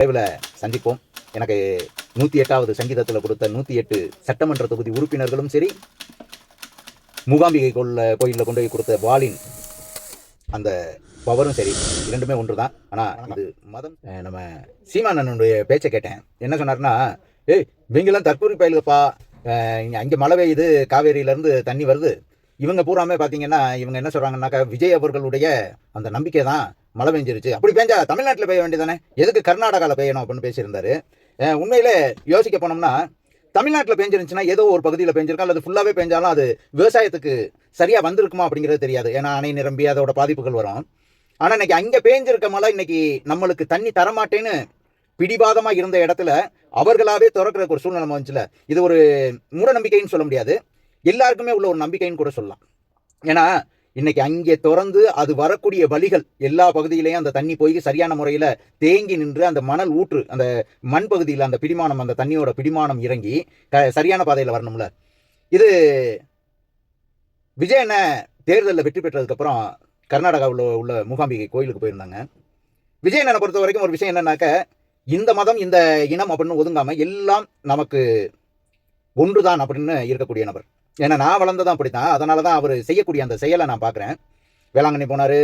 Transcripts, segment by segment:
விரைவில் சந்திப்போம். எனக்கு 108வது சங்கீதத்தில் கொடுத்த 108 சட்டமன்ற தொகுதி உறுப்பினர்களும் சரி, மூகாம்பிகை கோயிலில் கொண்டு போய் கொடுத்த வாளின் அந்த பவரும் சரி, இரண்டுமே ஒன்று தான். ஆனால் இது மதம். நம்ம சீமானனுடைய பேச்சை கேட்டேன். என்ன சொன்னார்னா, இவங்கெல்லாம் தற்கூரி பயிலுப்பா, அங்கே மழை பெய்யுது, காவேரியிலேருந்து தண்ணி வருது, இவங்க பூராமே பார்த்தீங்கன்னா இவங்க என்ன சொல்கிறாங்கன்னாக்கா, விஜய் அவர்களுடைய அந்த நம்பிக்கை தான் மழை பெஞ்சிருச்சு. அப்படி பெஞ்சா தமிழ்நாட்டில் பெய்ய வேண்டியதானே, எதுக்கு கர்நாடகாவில் பெய்யணும் அப்படின்னு பேசியிருந்தாரு. உண்மையிலே யோசிக்க போனோம்னா, தமிழ்நாட்டில் பெஞ்சிருந்துச்சுன்னா ஏதோ ஒரு பகுதியில் பெஞ்சிருக்கா, அல்லது ஃபுல்லாகவே பெஞ்சாலும் அது விவசாயத்துக்கு சரியாக வந்திருக்குமா அப்படிங்கிறது தெரியாது. ஏன்னா அணை நிரம்பி அதோட பாதிப்புகள் வரும். ஆனால் இன்னைக்கு அங்கே பெஞ்சிருக்க மழை இன்னைக்கு நம்மளுக்கு தண்ணி தரமாட்டேன்னு பிடிவாதமாக இருந்த இடத்துல அவர்களாவே திறக்கிறதுக்கு ஒரு சூழ்நிலை வந்துச்சுல. இது ஒரு மூட நம்பிக்கைன்னு சொல்ல முடியாது, எல்லாருக்குமே உள்ள ஒரு நம்பிக்கைன்னு கூட சொல்லலாம். ஏன்னா இன்னைக்கு அங்கே திறந்து அது வரக்கூடிய வழிகள் எல்லா பகுதியிலையும் அந்த தண்ணி போய் சரியான முறையில் தேங்கி நின்று அந்த மணல் ஊற்று அந்த மண் பகுதியில் அந்த பிடிமானம், அந்த தண்ணியோட பிடிமானம் இறங்கி சரியான பாதையில் வரணும்ல. இது விஜய் என்ன தேர்தலில் வெற்றி பெற்றதுக்கப்புறம் கர்நாடகாவில் உள்ள மூகாம்பிகை கோயிலுக்கு போயிருந்தாங்க. விஜய் என்னை பொறுத்த வரைக்கும் ஒரு விஷயம் என்னன்னாக்க, இந்த மதம் இந்த இனம் அப்படின்னு ஒதுங்காம எல்லாம் நமக்கு ஒன்றுதான் அப்படின்னு இருக்கக்கூடிய நபர். ஏன்னா நான் வளர்ந்ததான் அப்படித்தான். அதனால தான் அவர் செய்யக்கூடிய அந்த செயலை நான் பார்க்குறேன். வேளாங்கண்ணி போனார்,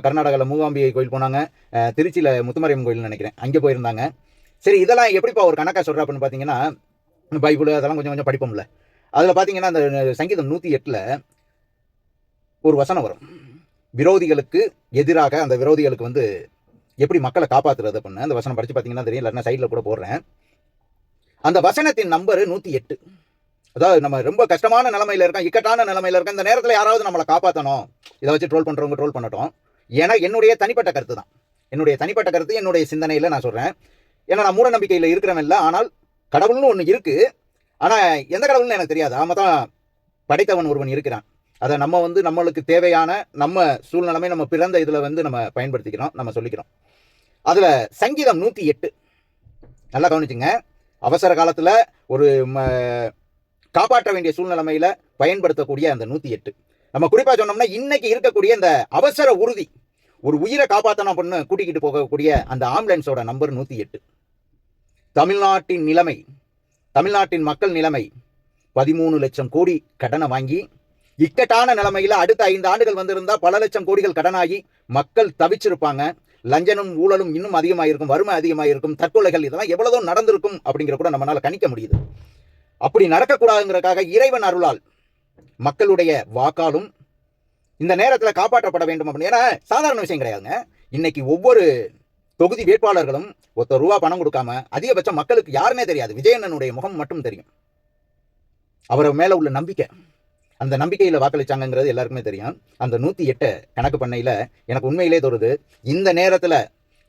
கர்நாடகாவில் மூகாம்பிகை கோயில் போனாங்க, திருச்சியில் முத்துமாரியம்மன் கோயில்னு நினைக்கிறேன், அங்கே போயிருந்தாங்க. சரி, இதெல்லாம் எப்படிப்பா ஒரு கணக்காக சொல்கிறா அப்படின்னு பார்த்தீங்கன்னா, பைபிள் அதெல்லாம் கொஞ்சம் கொஞ்சம் படிப்போம்ல. அதில் பார்த்தீங்கன்னா அந்த சங்கீதம் 108ல் ஒரு வசனம் வரும், விரோதிகளுக்கு எதிராக அந்த விரோதிகளுக்கு வந்து எப்படி மக்களை காப்பாற்றுறது அப்படின்னு. அந்த வசனம் படித்து பார்த்தீங்கன்னா தெரியும், இல்லைன்னா சைடில் கூட போடுறேன். அந்த வசனத்தின் நம்பர் 108. அதாவது நம்ம ரொம்ப கஷ்டமான நிலைமையில் இருக்கோம், இக்கட்டான நிலைமையில் இருக்கோம், இந்த நேரத்தில் யாராவது நம்மளை காப்பாற்றணும், இதை வச்சு ட்ரோல் பண்ணுறவங்க ட்ரோல் பண்ணட்டும். ஏன்னா என்னுடைய தனிப்பட்ட கருத்து தான், என்னுடைய தனிப்பட்ட கருத்து, என்னுடைய சிந்தனையில் நான் சொல்கிறேன். ஏன்னா நான் மூட நம்பிக்கையில் இருக்கிறவன் இல்லை, ஆனால் கடவுள்னு ஒன்று இருக்குது. ஆனால் எந்த கடவுள்னு எனக்கு தெரியாது. ஆமாம் தான், படைத்தவன் ஒருவன் இருக்கிறான். அதை நம்ம வந்து நம்மளுக்கு தேவையான நம்ம சூழ்நிலைமை நம்ம பிறந்த இதில் வந்து நம்ம பயன்படுத்திக்கிறோம், நம்ம சொல்லிக்கிறோம். அதில் சங்கீதம் 108 நல்லா கவனிச்சுங்க. அவசர காலத்தில் ஒரு காப்பாற்ற வேண்டிய சூழ்நிலைமையில் பயன்படுத்தக்கூடிய அந்த 108 நம்ம குறிப்பாக சொன்னோம்னா, இன்னைக்கு இருக்கக்கூடிய இந்த அவசர உறுதி, ஒரு உயிரை காப்பாற்றணும் அப்படின்னு கூட்டிக்கிட்டு போகக்கூடிய அந்த ஆம்புலன்ஸோட நம்பர் 108. தமிழ்நாட்டின் நிலைமை, தமிழ்நாட்டின் மக்கள் நிலைமை, 13 லட்சம் கோடி கடனை வாங்கி இக்கட்டான நிலைமையில் அடுத்த 5 ஆண்டுகள் வந்திருந்தா பல லட்சம் கோடிகள் கடனாகி மக்கள் தவிச்சிருப்பாங்க. லஞ்சனும் ஊழலும் இன்னும் அதிகமாயிருக்கும், வறுமை அதிகமாயிருக்கும், தற்கொலைகள் இதெல்லாம் எவ்வளவோ நடந்திருக்கும் அப்படிங்கிற கூட நம்மளால கணிக்க முடியுது. அப்படி நடக்கக்கூடாதுங்கிறதுக்காக இறைவன் அருளால் மக்களுடைய வாக்காலும் இந்த நேரத்தில் காப்பாற்றப்பட வேண்டும் அப்படின்னு. ஏன்னா சாதாரண விஷயம் கிடையாதுங்க. இன்னைக்கு ஒவ்வொரு தொகுதி வேட்பாளர்களும் ₹1 பணம் கொடுக்காம, அதிகபட்சம் மக்களுக்கு யாருன்னே தெரியாது, விஜயண்ணனுடைய முகம் மட்டும் தெரியும், அவரை மேல உள்ள நம்பிக்கை, அந்த நம்பிக்கையில் வாக்களிச்சாங்கிறது எல்லாருக்குமே தெரியும். அந்த 108 கணக்கு பண்ணையில் எனக்கு உண்மையிலே தோறுது, இந்த நேரத்தில்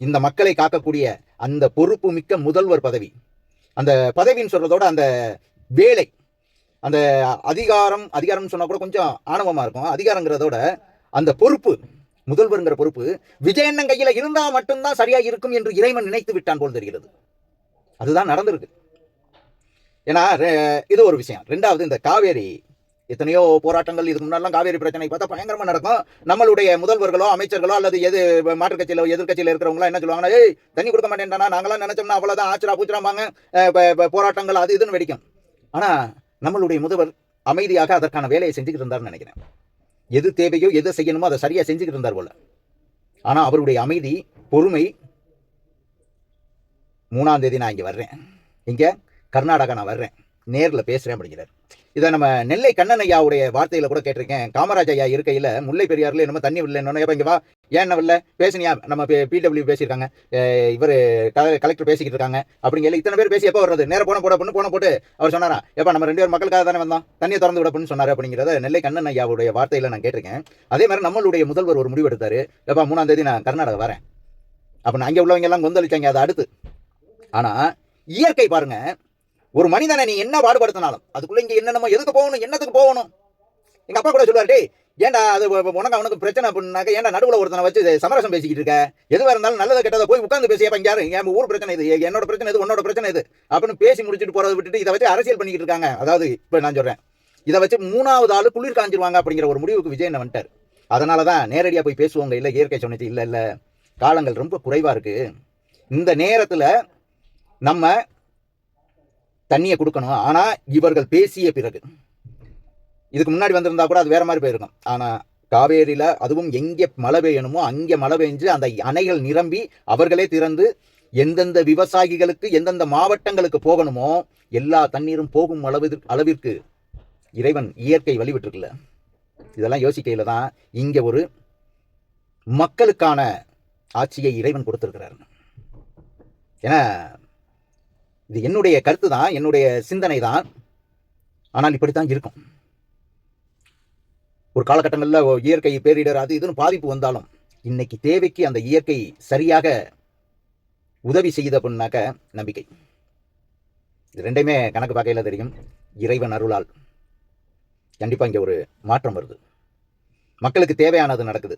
இந்த மக்களை காக்கக்கூடிய அந்த பொறுப்பு மிக்க முதல்வர் பதவி, அந்த பதவின்னு சொல்றதோட அந்த வேலை, அந்த அதிகாரம் சொன்னா கூட கொஞ்சம் ஆணவமா இருக்கும். அதிகாரங்கிறதோட அந்த பொறுப்பு, முதல்வருங்கிற பொறுப்பு விஜயண்ணன் கையில் இருந்தால் மட்டும்தான் சரியா இருக்கும் என்று இறைவன் நினைத்து விட்டான் போல் தெரிகிறது. அதுதான் நடந்திருக்கு. ஏன்னா இது ஒரு விஷயம். ரெண்டாவது, இந்த காவேரி எத்தனையோ போராட்டங்கள், இதுக்கு முன்னாடிலாம் காவேரி பிரச்சனை பார்த்தா பயங்கரமாக நடக்கும். நம்மளுடைய முதல்வர்களோ அமைச்சர்களோ அல்லது மாற்றுக் கட்சியிலோ எதிர்கட்சியில் இருக்கிறவங்களா என்ன சொல்லுவாங்கன்னா, தண்ணி கொடுக்க மாட்டேன்டானா, நாங்களாம் நினைச்சோம்னா அவ்வளோதான், ஆச்சரா பூச்சராம்பாங்க, போராட்டங்கள் அது இதுன்னு வெடிக்கும். ஆனால் நம்மளுடைய முதல்வர் அமைதியாக அதற்கான வேலையை செஞ்சுக்கிட்டு இருந்தார்னு நினைக்கிறேன். எது தேவையோ எது செய்யணுமோ அதை சரியாக செஞ்சுக்கிட்டு இருந்தார் போல. ஆனால் அவருடைய அமைதி, பொறுமை, 3ஆம் தேதி நான் இங்கே வர்றேன், இங்கே கர்நாடகா நான் வர்றேன், நேரில் பேசுகிறேன் அப்படிங்கிறார். இதை நம்ம நெல்லை கண்ணன் ஐயாவுடைய வார்த்தையில் கூட கேட்டிருக்கேன். காமராஜ் ஐயா இருக்கையில் முல்லை பெரியாரில் நம்ம தண்ணி விடலன்னு, எப்போ இங்கே வா, ஏன் வரல, பேசுனியா, நம்ம பிடபிள்யூ பேசியிருக்காங்க, இவர் கலெக்டர் பேசிக்கிட்டு இருக்காங்க அப்படிங்கிற இத்தனை பேர் பேசி எப்போ வர்றது, நேரம் போன போட்டு அவர் சொன்னாரா, எப்போ நம்ம 2 பேர் மக்களுக்காக தானே வந்தோம், தண்ணியை திறந்து விட அப்படின்னு சொன்னார் அப்படிங்கிறத நெல்லை கண்ணன் ஐயாவுடைய வார்த்தையில் நான் கேட்டிருக்கேன். அதே மாதிரி நம்மளுடைய முதல்வர் ஒரு முடிவு எடுத்தார், எப்போ 3ஆம் தேதி நான் கர்நாடகா வரேன் அப்படின்னு. அங்கே உள்ளவங்க எல்லாம் கொந்தளிச்சாங்க, அது அடுத்து. ஆனால் இயற்கை பாருங்க, ஒரு மனிதனை நீ என்ன பாடுபடுத்தினாலும் அதுக்குள்ள இங்கே என்னென்னமோ எதுக்கு போகணும், என்னத்துக்கு போகணும். எங்கள் அப்பா கூட சொல்லுவார், ஏன்டா அது உனக்கு அவனுக்கு பிரச்சனை அப்படின்னாக்க, ஏன்டா நடுவில் ஒருத்தனை வச்சு சமரசம் பேசிக்கிட்டு இருக்க, எதுவாக இருந்தாலும் நல்லதை கெட்டதை போய் உட்காந்து பேசியப்ப இங்கே யாரு, என் ஊர் பிரச்சனை இது, என்னோட பிரச்சனை இது, உன்னோட பிரச்சனை இது அப்படின்னு பேசி முடிச்சுட்டு போறதை விட்டுட்டு இதை வச்சு அரசியல் பண்ணிக்கிட்டு இருக்காங்க. அதாவது இப்போ நான் சொல்கிறேன், இதை வச்சு 3வது ஆள் குளிர் காஞ்சிருவாங்க அப்படிங்கிற ஒரு முடிவுக்கு விஜய் என்ன வந்துட்டார். அதனால தான் நேரடியாக போய் பேசுவாங்க. இல்லை இயற்கை சொன்னிச்சு, இல்லை காலங்கள் ரொம்ப குறைவாக இருக்குது, இந்த நேரத்தில் நம்ம தண்ணியை கொடுக்கணும். ஆனால் இவர்கள் பேசிய பிறகு, இதுக்கு முன்னாடி வந்திருந்தா கூட அது வேற மாதிரி போயிருக்கும். ஆனால் காவேரியில் அதுவும் எங்கே மழை பெய்யணுமோ அங்கே மழை பெஞ்சு அந்த அணைகள் நிரம்பி அவர்களே திறந்து எந்தெந்த விவசாயிகளுக்கு எந்தெந்த மாவட்டங்களுக்கு போகணுமோ எல்லா தண்ணீரும் போகும் அளவிற்கு இறைவன் இயற்கை வழிவிட்டுருக்குல்ல. இதெல்லாம் யோசிக்கையில் தான் இங்கே ஒரு மக்களுக்கான ஆட்சியை இறைவன் கொடுத்திருக்கிறார். ஏன்னா இது என்னுடைய கருத்து தான், என்னுடைய சிந்தனை தான். ஆனால் இப்படித்தான் இருக்கும். ஒரு காலகட்டங்களில் இயற்கை பேரிடர் அது இதுன்னு பாதிப்பு வந்தாலும் இன்னைக்கு தேவைக்கு அந்த இயற்கை சரியாக உதவி செய்யுது அப்படின்னாக்க நம்பிக்கை. இது ரெண்டையுமே கணக்கு பார்க்கையில் தெரியும். இறைவன் அருளால் கண்டிப்பாக இங்கே ஒரு மாற்றம் வருது, மக்களுக்கு தேவையானது நடக்குது.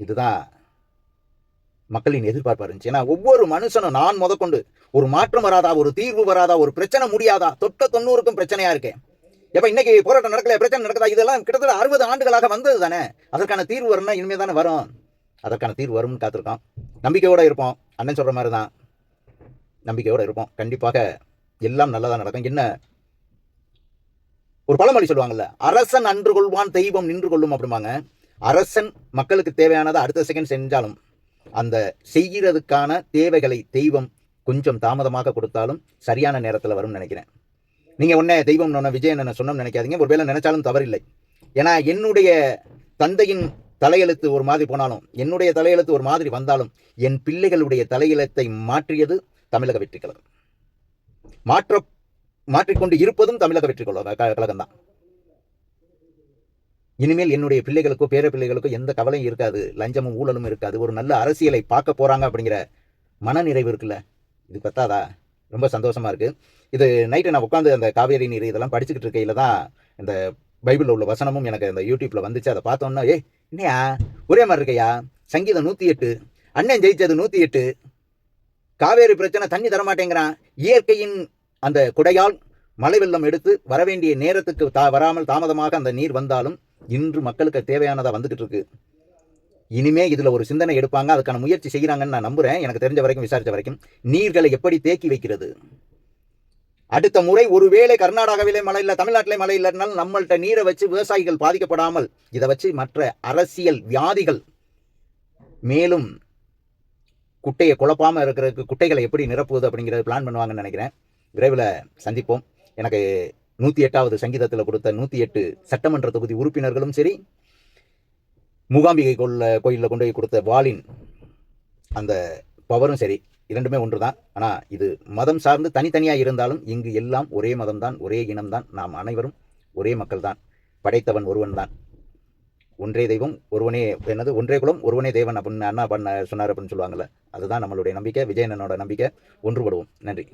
இதுதான் மக்களின் எதிர்பார்ப்பாக இருந்துச்சு. ஏன்னா ஒவ்வொரு மனுஷனும் நான் முதற்கொண்டு ஒரு மாற்றம் வராதா, ஒரு தீர்வு வராதா, ஒரு பிரச்சனை முடியாதா, தொட்ட 90க்கும் பிரச்சனையா இருக்கேன். எப்ப இன்னைக்கு போராட்டம் நடக்கல, பிரச்சனை நடக்குதா, இதெல்லாம் கிட்டத்தட்ட 60 ஆண்டுகளாக வந்தது தானே. அதற்கான தீர்வு வரும்னா இனிமே தானே வரும். அதற்கான தீர்வு வரும்னு காத்திருக்கோம். நம்பிக்கையோட இருப்போம். அண்ணன் சொல்ற மாதிரி தான் நம்பிக்கையோட இருப்போம். கண்டிப்பாக எல்லாம் நல்லதா நடக்கும். என்ன ஒரு பழமொழி சொல்லுவாங்கல்ல, அரசன் அன்று கொள்வான் தெய்வம் நின்று கொள்ளும் அப்படிம்பாங்க. அரசன் மக்களுக்கு தேவையானதை அடுத்த செகண்ட் செஞ்சாலும் அந்த செய்கிறதுக்கான தேவைகளை தெய்வம் கொஞ்சம் தாமதமாக கொடுத்தாலும் சரியான நேரத்தில் வரும்னு நினைக்கிறேன். நீங்கள் உடனே தெய்வம் விஜயன் என்ன சொன்னோம்னு நினைக்காதீங்க. ஒருவேளை நினைச்சாலும் தவறில்லை. ஏன்னா என்னுடைய தந்தையின் தலையெழுத்து ஒரு மாதிரி போனாலும், என்னுடைய தலையெழுத்து ஒரு மாதிரி வந்தாலும், என் பிள்ளைகளுடைய தலையெழுத்தை மாற்றியது தமிழக வெற்றி கழகம். மாற்றிக்கொண்டு இருப்பதும் தமிழக வெற்றி கழகம் தான். இனிமேல் என்னுடைய பிள்ளைகளுக்கோ பேர பிள்ளைகளுக்கோ எந்த கவலையும் இருக்காது, லஞ்சமும் ஊழலும் இருக்காது. ஒரு நல்ல அரசியலை பார்க்க போறாங்க அப்படிங்கிற மனநிறைவு இருக்குல்ல, இது பத்தாதா? ரொம்ப சந்தோஷமா இருக்கு. இது நைட்டு நான் உட்காந்து அந்த காவேரி நீர் இதெல்லாம் படிச்சுக்கிட்டு இருக்கையில தான் இந்த பைபிளில் உள்ள வசனமும் எனக்கு அந்த யூடியூப்ல வந்துச்சு. அதை பார்த்தோன்னா, என்னையா ஒரே மாதிரி இருக்கையா, சங்கீதம் 108, அண்ணன் ஜெயிச்சது 108, காவேரி பிரச்சனை தண்ணி தரமாட்டேங்கிறான். இயற்கையின் அந்த குடையால் மழை வெள்ளம் எடுத்து வரவேண்டிய நேரத்துக்கு வராமல் தாமதமாக அந்த நீர் வந்தாலும் இன்று மக்களுக்கு தேவையானதா வந்துகிட்டு இருக்கு. இனிமே இதுல ஒரு சிந்தனை எடுப்பாங்க, அதுக்கான முயற்சி செய்கிறாங்கன்னு நான் நம்புறேன். எனக்கு தெரிஞ்ச வரைக்கும், விசாரிச்ச வரைக்கும் நீர்களை எப்படி தேக்கி வைக்கிறது. அடுத்த முறை ஒருவேளை கர்நாடகாவிலே மழை இல்லை, தமிழ்நாட்டிலே மழை இல்லைனாலும் நம்மள்கிட்ட நீரை வச்சு விவசாயிகள் பாதிக்கப்படாமல் இதை வச்சு மற்ற அரசியல் வியாதிகள் மேலும் குட்டையை குழப்பாமல் இருக்கிறதுக்கு குட்டைகளை எப்படி நிரப்புவது அப்படிங்கிறத பிளான் பண்ணுவாங்கன்னு நினைக்கிறேன். விரைவில் சந்திப்போம். எனக்கு 108வது சங்கீதத்தில் கொடுத்த 108 சட்டமன்ற தொகுதி உறுப்பினர்களும் சரி, மூகாம்பிகை கோயிலில் கொண்டு போய் கொடுத்த வாளின் அந்த பவரும் சரி, இரண்டுமே ஒன்று தான். ஆனால் இது மதம் சார்ந்து தனித்தனியாக இருந்தாலும் இங்கு எல்லாம் ஒரே மதம்தான், ஒரே இனம்தான். நாம் அனைவரும் ஒரே மக்கள் தான். படைத்தவன் ஒருவன் தான். ஒன்றே தெய்வம் ஒருவனே, என்னது ஒன்றே குலம் ஒருவனே தேவன் அப்படின்னு அண்ணா பண்ண சொன்னார் அப்படின்னு சொல்லுவாங்கள்ல, அதுதான் நம்மளுடைய நம்பிக்கை, விஜயனோட நம்பிக்கை. ஒன்றுபடுவோம். நன்றி.